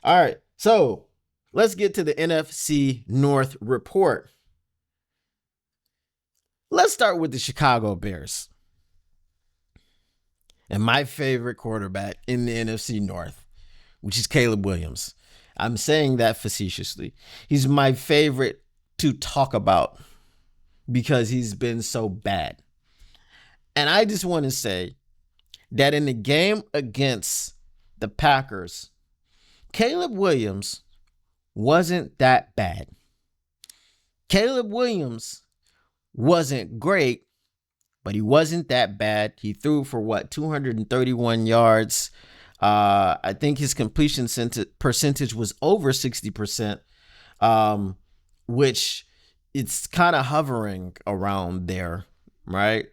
All right. So let's get to the NFC North report. Let's start with the Chicago Bears and my favorite quarterback in the NFC North, which is Caleb Williams. I'm saying that facetiously. He's my favorite to talk about because he's been so bad. And I just want to say that in the game against the Packers, Caleb Williams wasn't that bad. Caleb Williams wasn't great, but he wasn't that bad. He threw for 231 yards. I think his completion percentage was over 60%, which it's kind of hovering around there, right?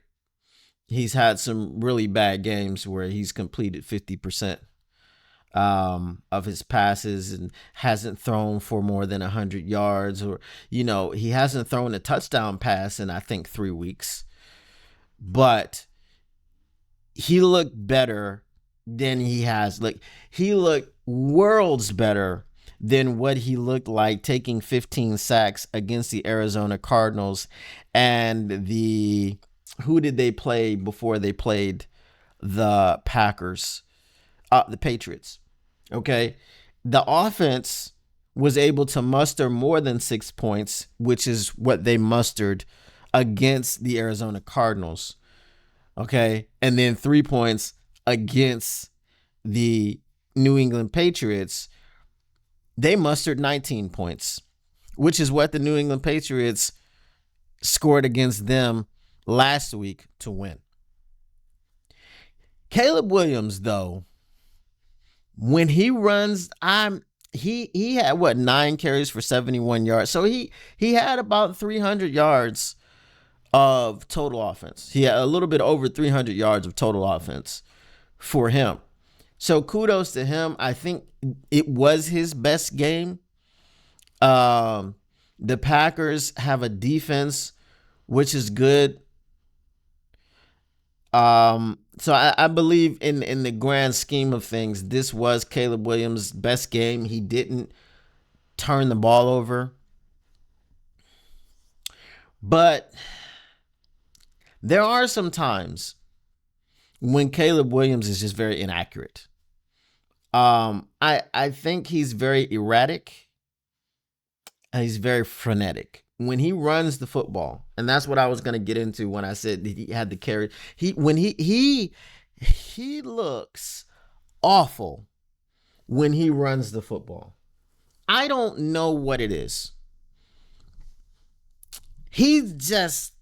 He's had some really bad games where he's completed 50% of his passes and hasn't thrown for more than 100 yards, or, he hasn't thrown a touchdown pass in, I think, 3 weeks. But he looked better than he has. He looked worlds better than what he looked like taking 15 sacks against the Arizona Cardinals and who did they play before they played the Packers? The Patriots. Okay. The offense was able to muster more than 6 points, which is what they mustered against the Arizona Cardinals. Okay. And then 3 points against the New England Patriots. They mustered 19 points, which is what the New England Patriots scored against them last week to win. Caleb Williams, though, when he runs, he had 9 carries for 71 yards. So he had about 300 yards of total offense. He had a little bit over 300 yards of total offense for him. So kudos to him. I think it was his best game. The Packers have a defense which is good. So I believe in the grand scheme of things, this was Caleb Williams' best game. He didn't turn the ball over. But there are some times when Caleb Williams is just very inaccurate. I think he's very erratic. And he's very frenetic when he runs the football, and that's what I was going to get into when I said that he had the carry. He looks awful when he runs the football. I don't know what it is. He just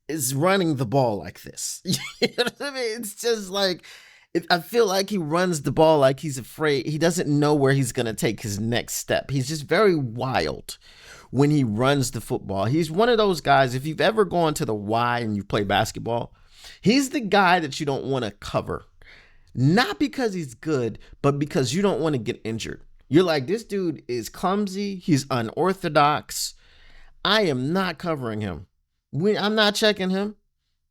is running the ball like this. You know what I mean? It's just like, I feel like he runs the ball like he's afraid. He doesn't know where he's going to take his next step. He's just very wild when he runs the football. He's one of those guys, if you've ever gone to the Y and you play basketball, he's the guy that you don't want to cover. Not because he's good, but because you don't want to get injured. You're like, this dude is clumsy. He's unorthodox. I am not covering him. I'm not checking him.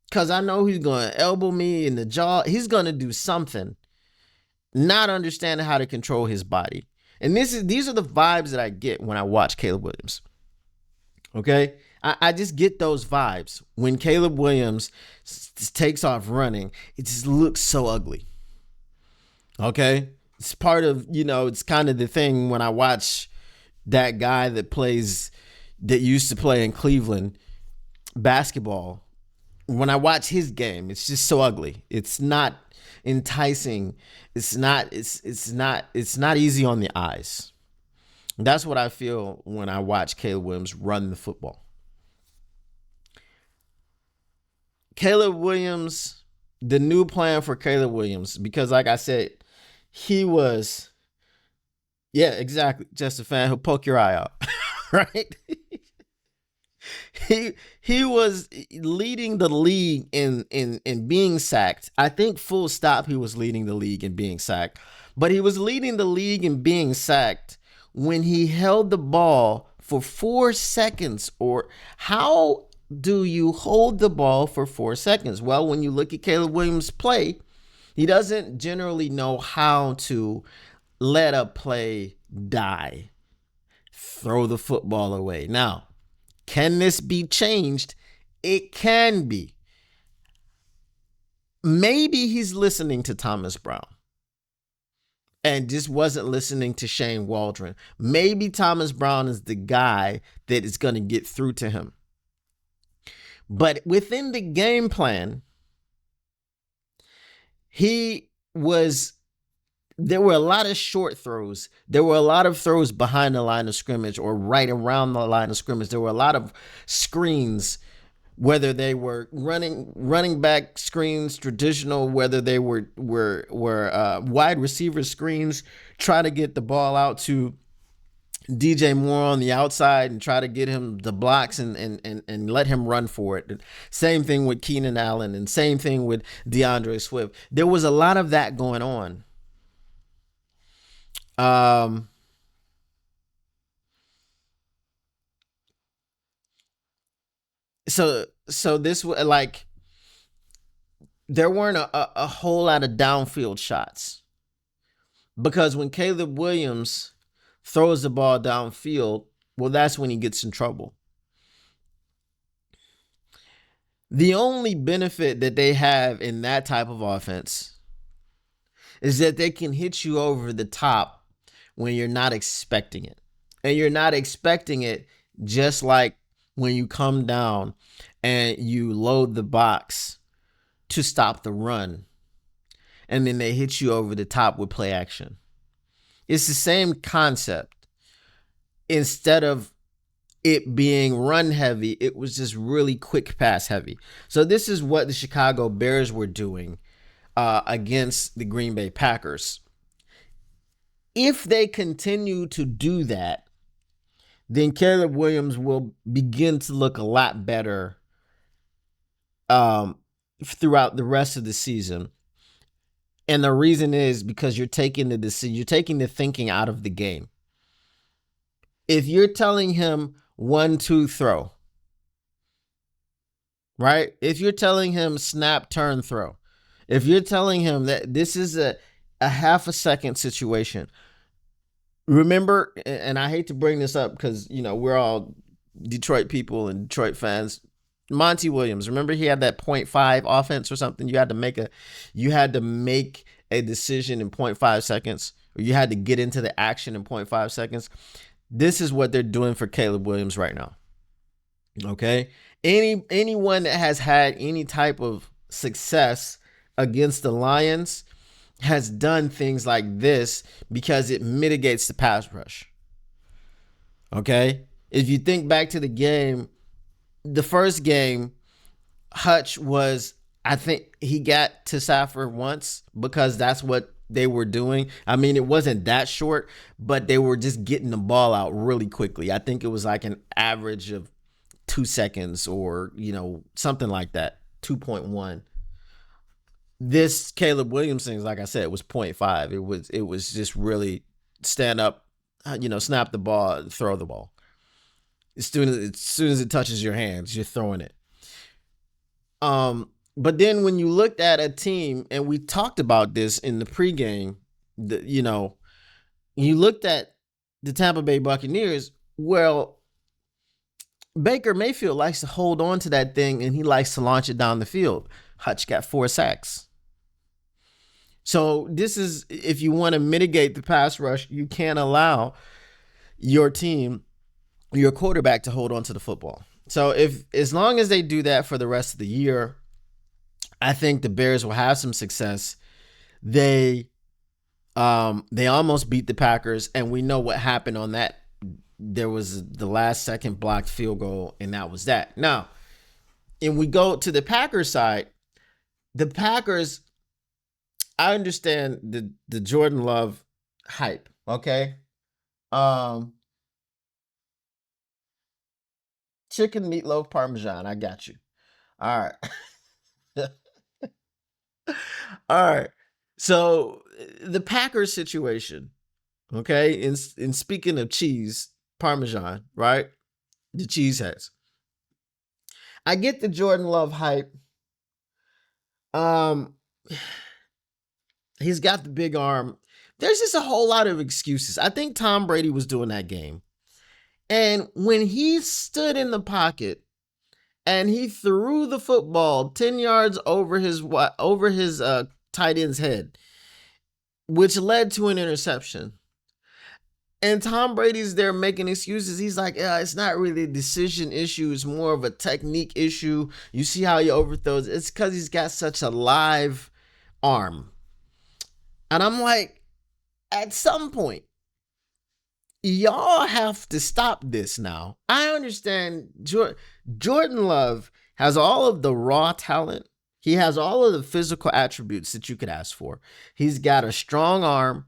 Because I know he's going to elbow me in the jaw. He's going to do something, not understanding how to control his body. And these are the vibes that I get when I watch Caleb Williams. Okay? I just get those vibes. When Caleb Williams takes off running, it just looks so ugly. Okay? It's part of, it's kind of the thing when I watch that guy that used to play in Cleveland basketball. When I watch his game, it's just so ugly. It's not enticing. It's not easy on the eyes. That's what I feel when I watch Caleb Williams run the football. Caleb Williams, the new plan for Caleb Williams, because like I said, he was, yeah, exactly, just a fan who'll poke your eye out, right? He was leading the league in being sacked. I think full stop, he was leading the league in being sacked. But he was leading the league in being sacked when he held the ball for 4 seconds. Or how do you hold the ball for 4 seconds? Well, when you look at Caleb Williams' play, he doesn't generally know how to let a play die. Throw the football away. Now, can this be changed? It can be. Maybe he's listening to Thomas Brown and just wasn't listening to Shane Waldron. Maybe Thomas Brown is the guy that is going to get through to him. But within the game plan, there were a lot of short throws. There were a lot of throws behind the line of scrimmage or right around the line of scrimmage. There were a lot of screens, whether they were running back screens, traditional, whether they were wide receiver screens, try to get the ball out to DJ Moore on the outside and try to get him the blocks and let him run for it. Same thing with Keenan Allen and same thing with DeAndre Swift. There was a lot of that going on. So this was like, there weren't a whole lot of downfield shots, because when Caleb Williams throws the ball downfield, well, that's when he gets in trouble. The only benefit that they have in that type of offense is that they can hit you over the top when you're not expecting it. And you're not expecting it, just like when you come down and you load the box to stop the run, and then they hit you over the top with play action. It's the same concept. Instead of it being run heavy, it was just really quick pass heavy. So this is what the Chicago Bears were doing against the Green Bay Packers. If they continue to do that, then Caleb Williams will begin to look a lot better throughout the rest of the season. And the reason is because you're taking the thinking out of the game. If you're telling him 1-2 throw, right? If you're telling him snap, turn, throw, if you're telling him that this is a half a second situation, remember, and I hate to bring this up because, we're all Detroit people and Detroit fans. Monty Williams, remember he had that 0.5 offense or something? You had to make a decision in 0.5 seconds, or you had to get into the action in 0.5 seconds. This is what they're doing for Caleb Williams right now. Okay? Anyone that has had any type of success against the Lions has done things like this because it mitigates the pass rush. Okay? If you think back to the first game, Hutch I think he got to Safford once because that's what they were doing. I mean, it wasn't that short, but they were just getting the ball out really quickly. I think it was like an average of 2 seconds or, something like that, 2.1. This Caleb Williams thing, like I said, it was 0.5. It was just really stand up, snap the ball, throw the ball. As soon as it touches your hands, you're throwing it. But then when you looked at a team, and we talked about this in the pregame, you looked at the Tampa Bay Buccaneers. Well, Baker Mayfield likes to hold on to that thing, and he likes to launch it down the field. Hutch got 4 sacks. So this is, if you want to mitigate the pass rush, you can't allow your quarterback to hold on to the football. So as long as they do that for the rest of the year, I think the Bears will have some success. They almost beat the Packers, and we know what happened on that. There was the last second blocked field goal, and that was that. Now, and we go to the Packers side. The Packers, I understand the Jordan Love hype, okay? Chicken, meatloaf, Parmesan, I got you. All right. All right. So the Packers situation, okay? In speaking of cheese, Parmesan, right? The cheese heads. I get the Jordan Love hype. He's got the big arm. There's just a whole lot of excuses. I think Tom Brady was doing that game. And when he stood in the pocket and he threw the football 10 yards over his tight end's head, which led to an interception. And Tom Brady's there making excuses. He's like, yeah, it's not really a decision issue. It's more of a technique issue. You see how he overthrows. It's because he's got such a live arm. And I'm like, at some point, y'all have to stop this now. I understand Jordan Love has all of the raw talent. He has all of the physical attributes that you could ask for. He's got a strong arm.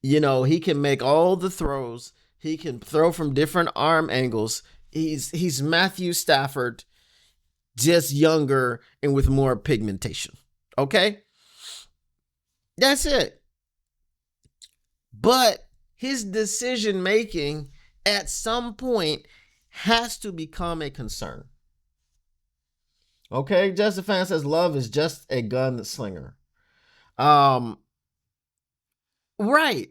You know, he can make all the throws. He can throw from different arm angles. He's Matthew Stafford, just younger and with more pigmentation. Okay? That's it. But his decision making at some point has to become a concern. Okay? Just a fan says Love is just a gun slinger. Right.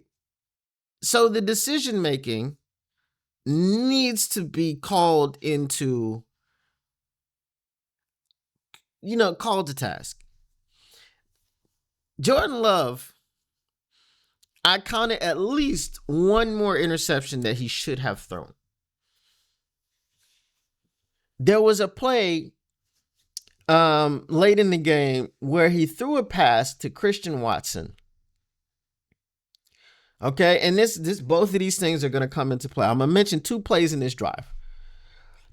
So the decision making needs to be called into, called to task. Jordan Love, I counted at least one more interception that he should have thrown. There was a play late in the game where he threw a pass to Christian Watson. Okay, and this both of these things are going to come into play. I'm going to mention two plays in this drive.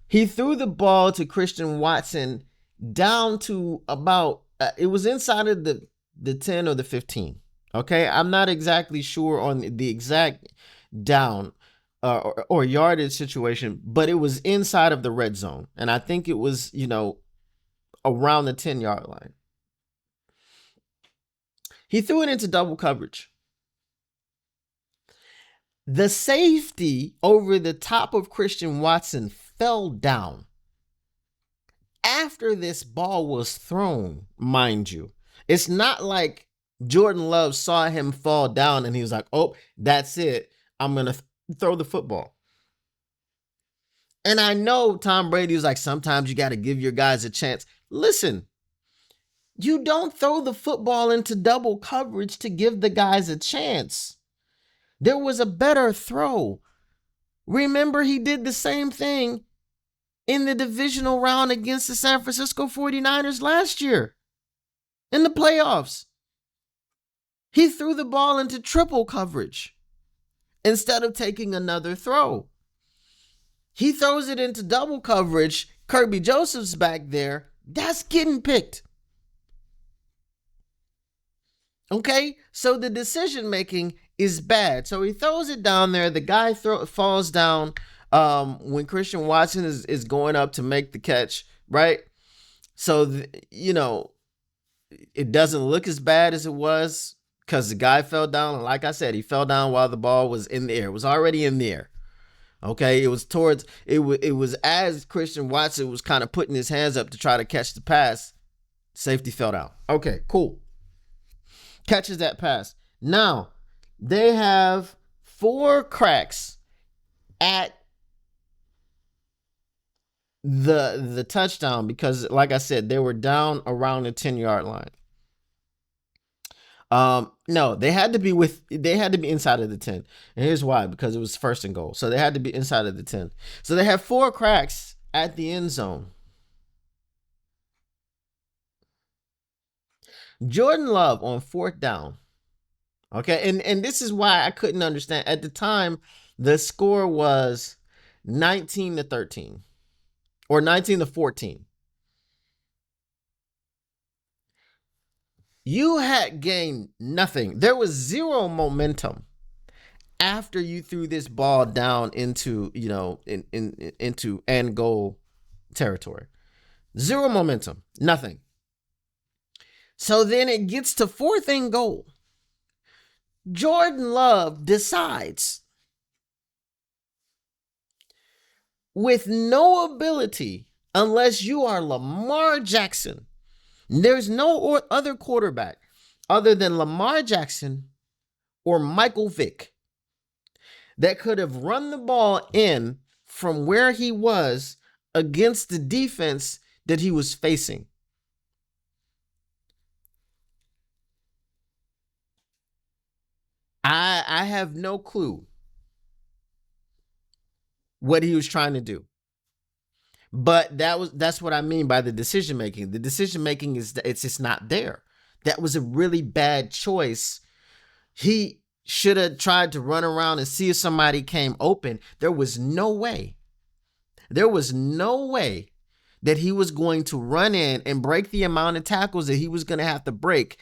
He threw the ball to Christian Watson down to about, it was inside of the 10 or the 15. Okay, I'm not exactly sure on the exact down or yardage situation, but it was inside of the red zone. And I think it was, around the 10-yard line. He threw it into double coverage. The safety over the top of Christian Watson fell down after this ball was thrown, mind you. It's not like Jordan Love saw him fall down and he was like, oh, that's it. I'm going to throw the football. And I know Tom Brady was like, sometimes you got to give your guys a chance. Listen, you don't throw the football into double coverage to give the guys a chance. There was a better throw. Remember, he did the same thing in the divisional round against the San Francisco 49ers last year in the playoffs. He threw the ball into triple coverage instead of taking another throw. He throws it into double coverage. Kirby Joseph's back there. That's getting picked. Okay, so the decision making is bad. So he throws it down there. The guy falls down when Christian Watson is going up to make the catch, right? So, it doesn't look as bad as it was because the guy fell down. And like I said, he fell down while the ball was in the air. It was already in the air. Okay, it was as Christian Watson was kind of putting his hands up to try to catch the pass. Safety fell down. Okay, cool. Catches that pass. Now, they have 4 cracks at the touchdown because, like I said, they were down around the 10-yard line. No, they had to be inside of the 10. And here's why, because it was first and goal. So they had to be inside of the 10. So they have 4 cracks at the end zone. Jordan Love on 4th down. Okay, and this is why I couldn't understand. At the time, the score was 19-13 or 19-14. You had gained nothing. There was zero momentum after you threw this ball down into, into end goal territory. Zero momentum, nothing. So then it gets to 4th and goal. Jordan Love decides, with no ability, unless you are Lamar Jackson, there's no other quarterback other than Lamar Jackson or Michael Vick that could have run the ball in from where he was against the defense that he was facing. I have no clue what he was trying to do. But that's what I mean by the decision making. The decision making is it's just not there. That was a really bad choice. He should have tried to run around and see if somebody came open. There was no way. There was no way that he was going to run in and break the amount of tackles that he was going to have to break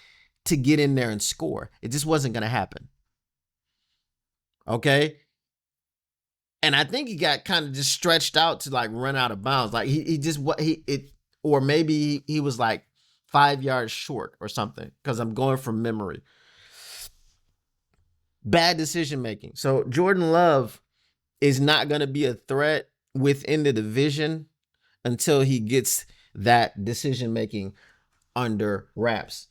to get in there and score. It just wasn't going to happen. Okay? And I think he got kind of just stretched out to like run out of bounds. Like or maybe he was like 5 yards short or something, because I'm going from memory. Bad decision making. So Jordan Love is not going to be a threat within the division until he gets that decision making under wraps.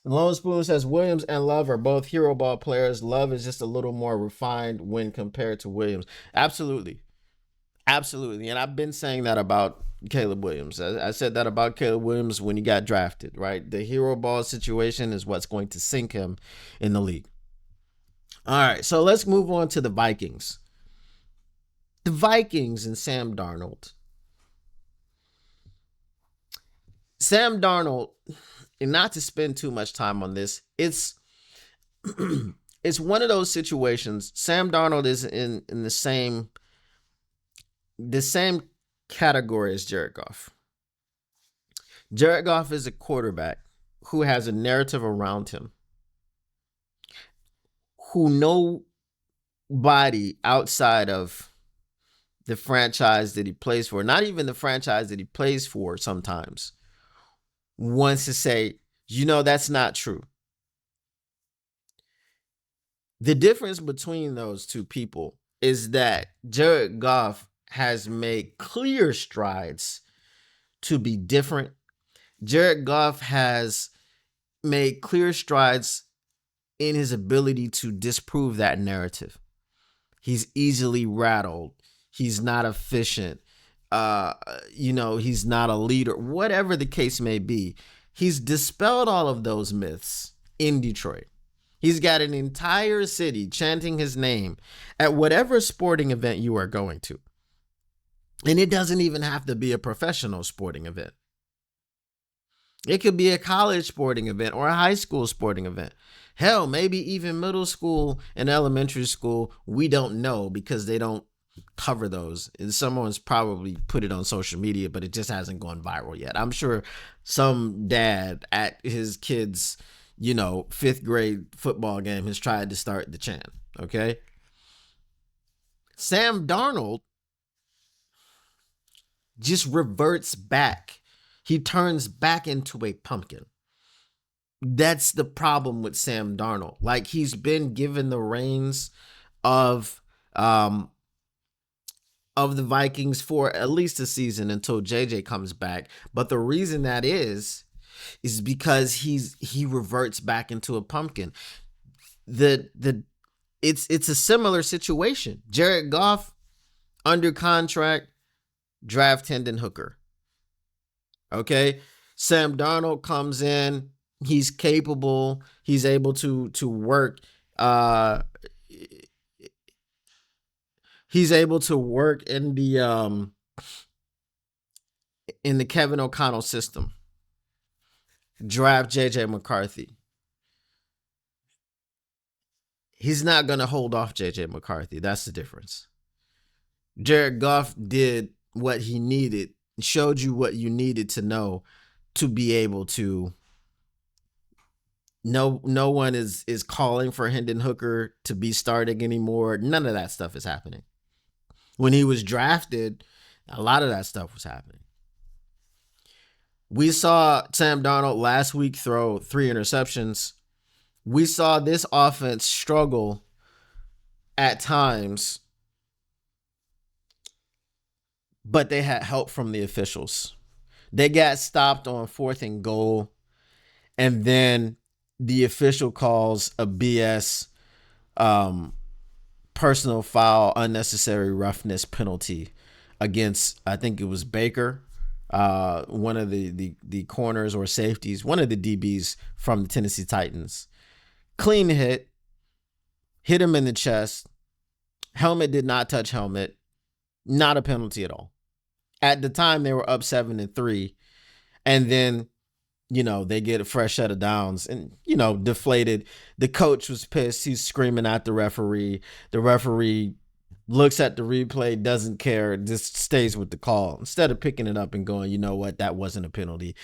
Lone Spoon says Williams and Love are both hero ball players. Love is just a little more refined when compared to Williams. Absolutely. Absolutely. And I've been saying that about Caleb Williams. I said that about Caleb Williams when he got drafted, right? The hero ball situation is what's going to sink him in the league. All right, so let's move on to the Vikings. The Vikings and Sam Darnold. Sam Darnold, and not to spend too much time on this, it's one of those situations. Sam Darnold is in the same category as Jared Goff. Jared Goff is a quarterback who has a narrative around him, who nobody outside of the franchise that he plays for, not even the franchise that he plays for sometimes, wants to say, that's not true. The difference between those two people is that Jared Goff has made clear strides to be different. Jared Goff has made clear strides in his ability to disprove that narrative. He's easily rattled. He's not efficient. He's not a leader. Whatever the case may be, he's dispelled all of those myths in Detroit. He's got an entire city chanting his name at whatever sporting event you are going to. And it doesn't even have to be a professional sporting event. It could be a college sporting event or a high school sporting event. Hell, maybe even middle school and elementary school. We don't know because they don't cover those. And someone's probably put it on social media, but it just hasn't gone viral yet. I'm sure some dad at his kid's, 5th grade football game has tried to start the chant. Okay. Sam Darnold just reverts back. He turns back into a pumpkin. That's the problem with Sam Darnold. Like, he's been given the reins of the Vikings for at least a season until JJ comes back. But the reason that is because he reverts back into a pumpkin. It's a similar situation. Jared Goff under contract, draft Hendon Hooker. Okay, Sam Darnold comes in. He's capable. He's able to work. He's able to work in the Kevin O'Connell system. Draft JJ McCarthy. He's not going to hold off JJ McCarthy. That's the difference. Jared Goff did what he needed, showed you what you needed to know to be able to. No one is calling for Hendon Hooker to be starting anymore. None of that stuff is happening. When he was drafted, a lot of that stuff was happening. We saw Sam Darnold last week throw 3 interceptions. We saw this offense struggle at times, but they had help from the officials. They got stopped on 4th and goal, and then the official calls a BS personal foul, unnecessary roughness penalty against, I think it was Baker, one of the corners or safeties, one of the DBs from the Tennessee Titans. Clean hit him in the chest. Helmet did not touch helmet. Not a penalty at all. At the time, they were up 7-3. And then, they get a fresh set of downs and, deflated. The coach was pissed. He's screaming at the referee. The referee looks at the replay, doesn't care, just stays with the call. Instead of picking it up and going, you know what, that wasn't a penalty.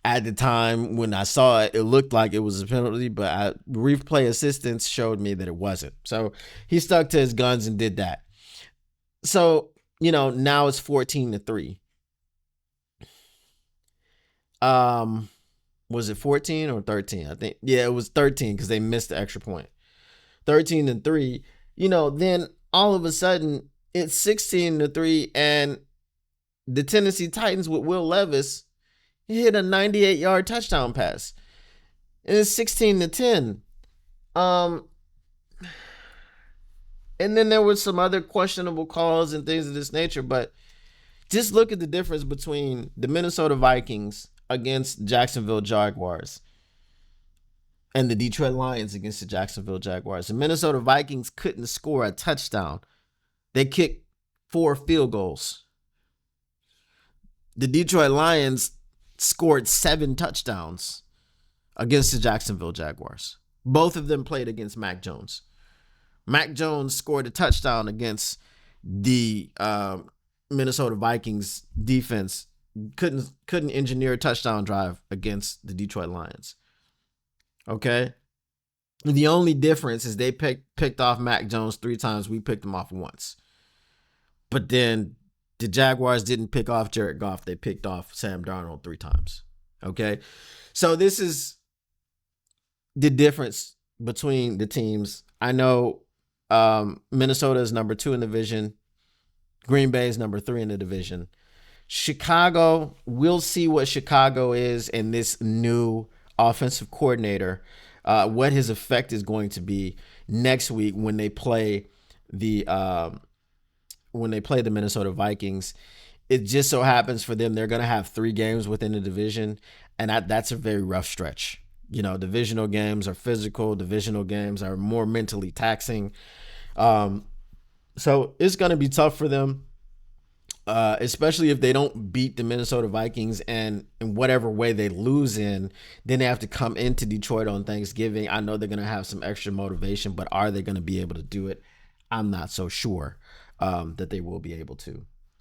At the time when I saw it, it looked like it was a penalty, but replay assistants showed me that it wasn't. So he stuck to his guns and did that. So, now it's 14-3. Was it 14 or 13? I think, yeah, it was 13 because they missed the extra point. 13-3, then all of a sudden it's 16-3, and the Tennessee Titans with Will Levis hit a 98-yard touchdown pass. And it's 16-10. And then there was some other questionable calls and things of this nature, but just look at the difference between the Minnesota Vikings against Jacksonville Jaguars and the Detroit Lions against the Jacksonville Jaguars. The Minnesota Vikings couldn't score a touchdown. They kicked 4 field goals. The Detroit Lions scored 7 touchdowns against the Jacksonville Jaguars. Both of them played against Mac Jones. Mac Jones scored a touchdown against the Minnesota Vikings defense. Couldn't engineer a touchdown drive against the Detroit Lions. Okay? The only difference is they picked off Mac Jones 3 times. We picked him off once. But then the Jaguars didn't pick off Jared Goff. They picked off Sam Darnold 3 times. Okay? So this is the difference between the teams. I know Minnesota is number 2 in the division. Green Bay is number 3 in the division. Chicago, we'll see what Chicago is and this new offensive coordinator, what his effect is going to be next week when they play the Minnesota Vikings. It just so happens for them they're going to have 3 games within the division, and that's a very rough stretch. Divisional games are physical. Divisional games are more mentally taxing. So it's going to be tough for them. Especially if they don't beat the Minnesota Vikings, and in whatever way they lose in, then they have to come into Detroit on Thanksgiving. I know they're going to have some extra motivation, but are they going to be able to do it? I'm not so sure that they will be able to.